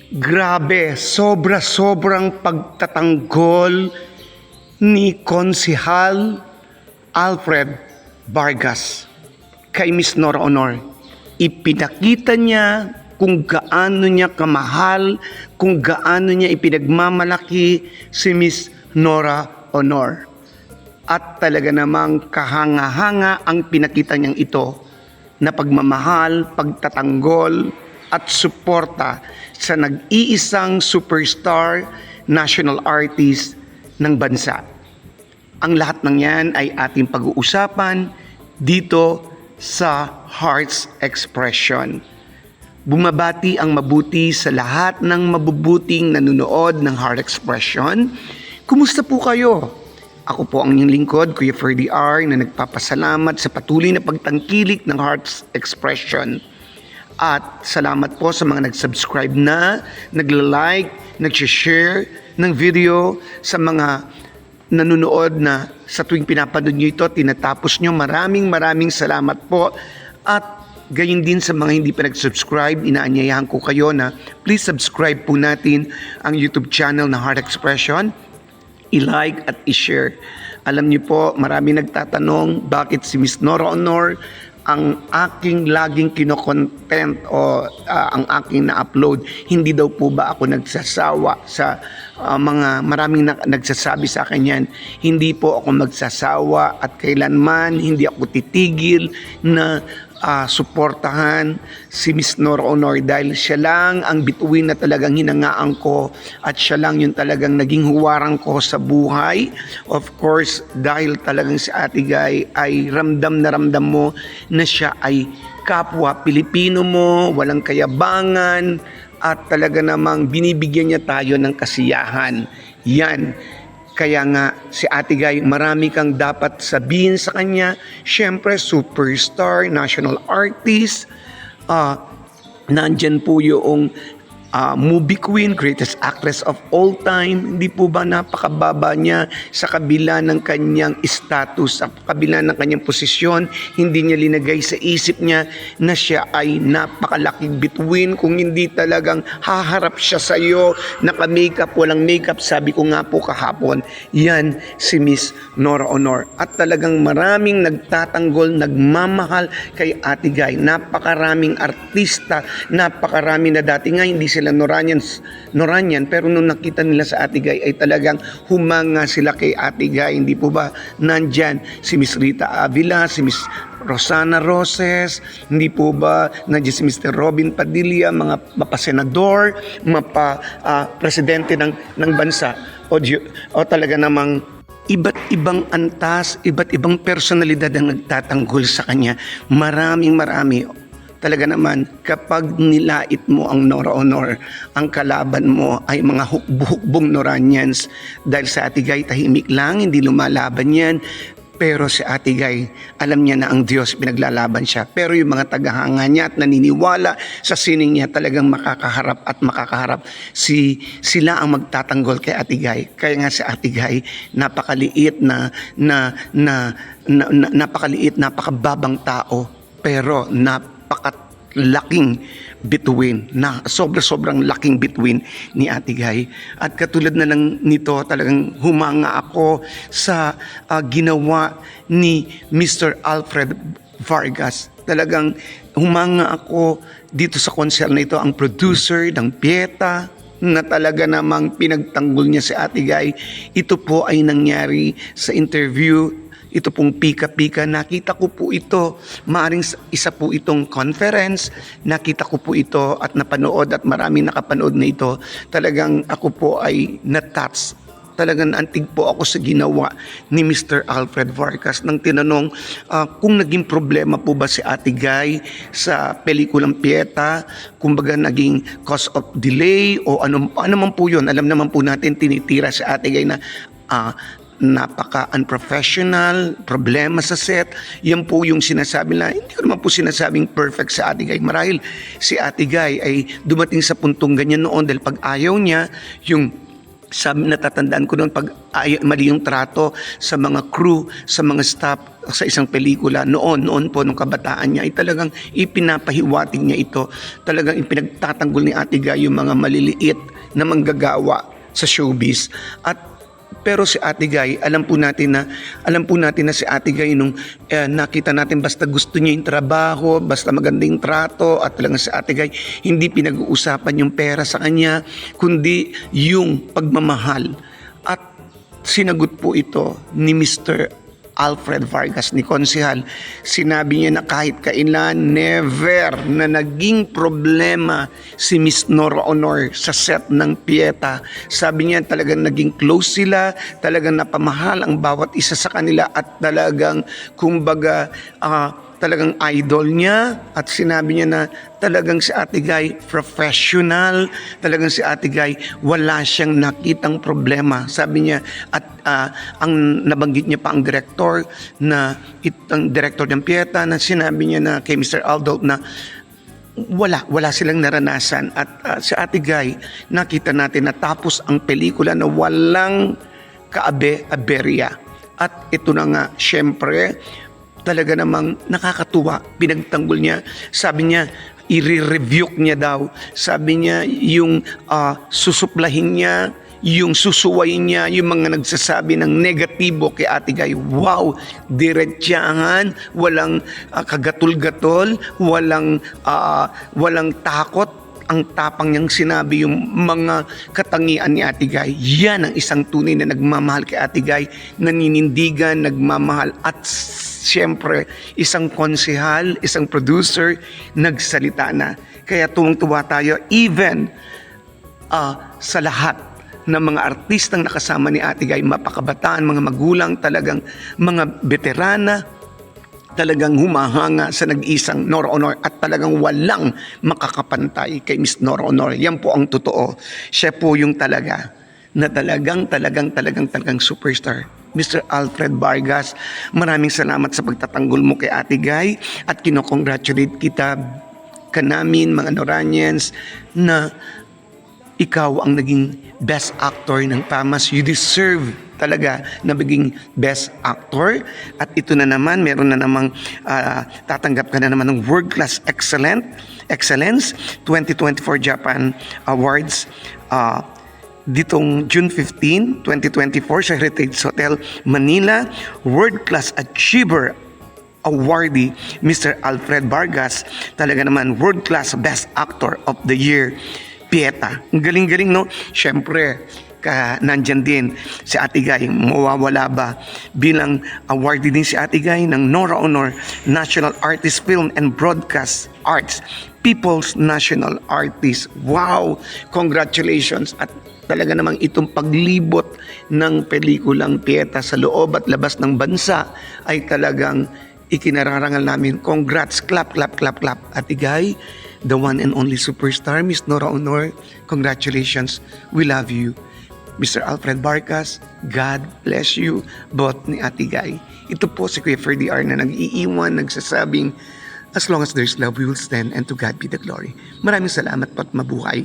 Grabe, sobrang pagtatanggol ni Konsehal Alfred Vargas kay Miss Nora Honor. Ipinakita niya kung gaano niya kamahal, kung gaano niya ipinagmamalaki si Miss Nora Honor. At talaga namang kahanga-hanga ang pinakita niyang ito na pagmamahal, pagtatanggol at suporta sa nag-iisang superstar national artist ng bansa. Ang lahat ng yan ay ating pag-uusapan dito sa Hearts Expression. Bumabati ang mabuti sa lahat ng mabubuting nanonood ng Heart Expression. Kumusta po kayo? Ako po ang inyong lingkod, Kuya Ferdy R, na nagpapasalamat sa patuloy na pagtangkilik ng Hearts Expression. At salamat po sa mga nag-subscribe na, nagla-like, nag-share ng video, sa mga nanonood na sa tuwing pinapanood nyo ito, tinatapos nyo. Maraming salamat po. At gayon din sa mga hindi pa nag-subscribe, inaanyayahan ko kayo na please subscribe po natin ang YouTube channel na Heart Expression. I-like at i-share. Alam niyo po, marami nagtatanong bakit si Miss Nora Honor ang aking laging kinokontent o ang aking na-upload. Hindi daw po ba ako nagsasawa sa mga maraming nagsasabi sa akin yan. Hindi po ako magsasawa at kailanman hindi ako titigil na suportahan si Miss Nora Honor dahil siya lang ang bituin na talagang hinangaan ko at siya lang yung talagang naging huwarang ko sa buhay. Of course, dahil talagang si Ate Guy ay ramdam na ramdam mo na siya ay kapwa Pilipino mo, walang kayabangan at talaga namang binibigyan niya tayo ng kasiyahan. Yan. Kaya nga, si Ate Guy, marami kang dapat sabihin sa kanya. Siyempre, superstar, national artist. Nandyan po yung movie queen, greatest actress of all time. Hindi po ba napakababa niya sa kabila ng kanyang status, sa kabila ng kanyang posisyon? Hindi niya linagay sa isip niya na siya ay napakalaking bituin. Kung hindi talagang haharap siya sa iyo, naka-makeup, walang makeup, sabi ko nga po kahapon, yan si Miss Nora Honor. At talagang maraming nagtatanggol, nagmamahal kay Ate Guy. Napakaraming artista, napakarami na dati nga hindi sila Noranian, pero nung nakita nila sa Ate Guy ay talagang humanga sila kay Ate Guy. Hindi po ba nandyan si Miss Rita Avila, si Miss Rosana Roses, hindi po ba nandiyan si Mr. Robin Padilla, mga mapasenador, presidente ng bansa, o talaga namang iba't ibang antas, iba't ibang personalidad ang nagtatanggol sa kanya. Marami. Talaga naman, kapag nilait mo ang Nora Honor, ang kalaban mo ay mga hukbong Noranians. Dahil sa Ate Guy, tahimik lang, hindi lumalaban yan. Pero si Ate Guy, alam niya na ang Diyos, pinaglalaban siya. Pero yung mga tagahanga niya at naniniwala sa sining niya, talagang makakaharap. Sila ang magtatanggol kay Ate Guy. Kaya nga si Ate Guy, napakaliit napakababang tao, pero napakalaking bituin, na sobrang laking bituin ni Ate Guy. At katulad na lang nito, talagang humanga ako sa ginawa ni Mr. Alfred Vargas. Talagang humanga ako dito sa concert na ito, ang producer ng Pieta, na talaga namang pinagtanggol niya si Ate Guy. Ito po ay nangyari sa interview. Ito pong pika-pika, nakita ko po ito. Maaring isa po itong conference. Nakita ko po ito at napanood at maraming nakapanood na ito. Talagang ako po ay na-touch. Talagang antig po ako sa ginawa ni Mr. Alfred Vargas nang tinanong kung naging problema po ba si Ate Guy sa pelikulang Pieta, kumbaga naging cause of delay o ano man po yun. Alam naman po natin, tinitira si Ate Guy na napaka-unprofessional, problema sa set. Yan po yung sinasabi na, hindi ko naman po sinasabing perfect sa Ate Guy. Marahil si Ate Guy ay dumating sa puntong ganyan noon dahil pag ayaw niya, yung natatandaan ko noon pag mali yung trato sa mga crew, sa mga staff sa isang pelikula noon po nung kabataan niya ay talagang ipinapahiwatig niya ito, talagang ipinagtatanggol ni Ate Guy yung mga maliliit na manggagawa sa showbiz. Pero si Ate Guy, alam po natin na si Ate Guy nung nakita natin basta gusto niya yung trabaho, basta maganda yung trato, at talagang si Ate Guy hindi pinag-uusapan yung pera sa kanya, kundi yung pagmamahal. At sinagot po ito ni Mr. Alfred Vargas, ni Konsehal. Sinabi niya na kahit kailan, never na naging problema si Miss Nora Honor sa set ng Pieta. Sabi niya talagang naging close sila, talagang napamahal ang bawat isa sa kanila, at talagang kumbaga talagang idol niya. At sinabi niya na talagang si Ate Guy professional, talagang si Ate Guy wala siyang nakitang problema. Sabi niya, at ang nabanggit niya pa ang director ng Pieta, na sinabi niya na kay Mr. Aldo na wala silang naranasan. At si Ate Guy, nakita natin na tapos ang pelikula na walang kaabe-aberya. At ito na nga, syempre, talaga namang nakakatuwa, pinagtanggol niya. Sabi niya, i-rebuke niya daw. Sabi niya, yung susuplahin niya, yung susuwayin niya, yung mga nagsasabi ng negatibo kay Ate Guy. Wow! Diretsahan, walang kagatul-gatol, walang takot. Ang tapang niyang sinabi yung mga katangian ni Ate Guy. Yan ang isang tunay na nagmamahal kay Ate Guy, naninindigan, nagmamahal, at siyempre isang konsehal, isang producer, nagsalita na. Kaya tuwang-tuwa tayo even sa lahat ng mga artistang nakasama ni Ate Guy, mapakabataan, mga magulang, talagang mga veterana, talagang humahanga sa nag-isang Nora Honor, at talagang walang makakapantay kay Miss Nora Honor. Yan po ang totoo. Siya po yung talagang superstar. Mr. Alfred Vargas, maraming salamat sa pagtatanggol mo kay Ate Guy, at kinokongratulate kita namin mga Noranians na ikaw ang naging best actor ng PAMAS. You deserve talaga na maging best actor. At ito na naman, meron na namang tatanggap ka na naman ng World Class Excellence 2024 Japan Awards ditong June 15, 2024 sa Heritage Hotel Manila. World Class Achiever awardee Mr. Alfred Vargas, talaga naman World Class Best Actor of the Year, Pieta. Ang galing-galing, no? Siyempre, nandyan din si Ate Guy. Mawawala ba? Bilang awardee din si Ate Guy ng Nora Honor National Artist Film and Broadcast Arts, People's National Artist. Wow! Congratulations! At talaga namang itong paglibot ng pelikulang Pieta sa loob at labas ng bansa ay talagang ikinararangal namin. Congrats! Clap, clap, clap, clap. Ate Guy, the one and only superstar, Miss Nora Honor, congratulations. We love you. Mr. Alfred Vargas, God bless you, both ni Ate Guy. Ito po si Kuya Ferdy R na nag-iiwan, nagsasabing, as long as there's love, we will stand, and to God be the glory. Maraming salamat po at mabuhay.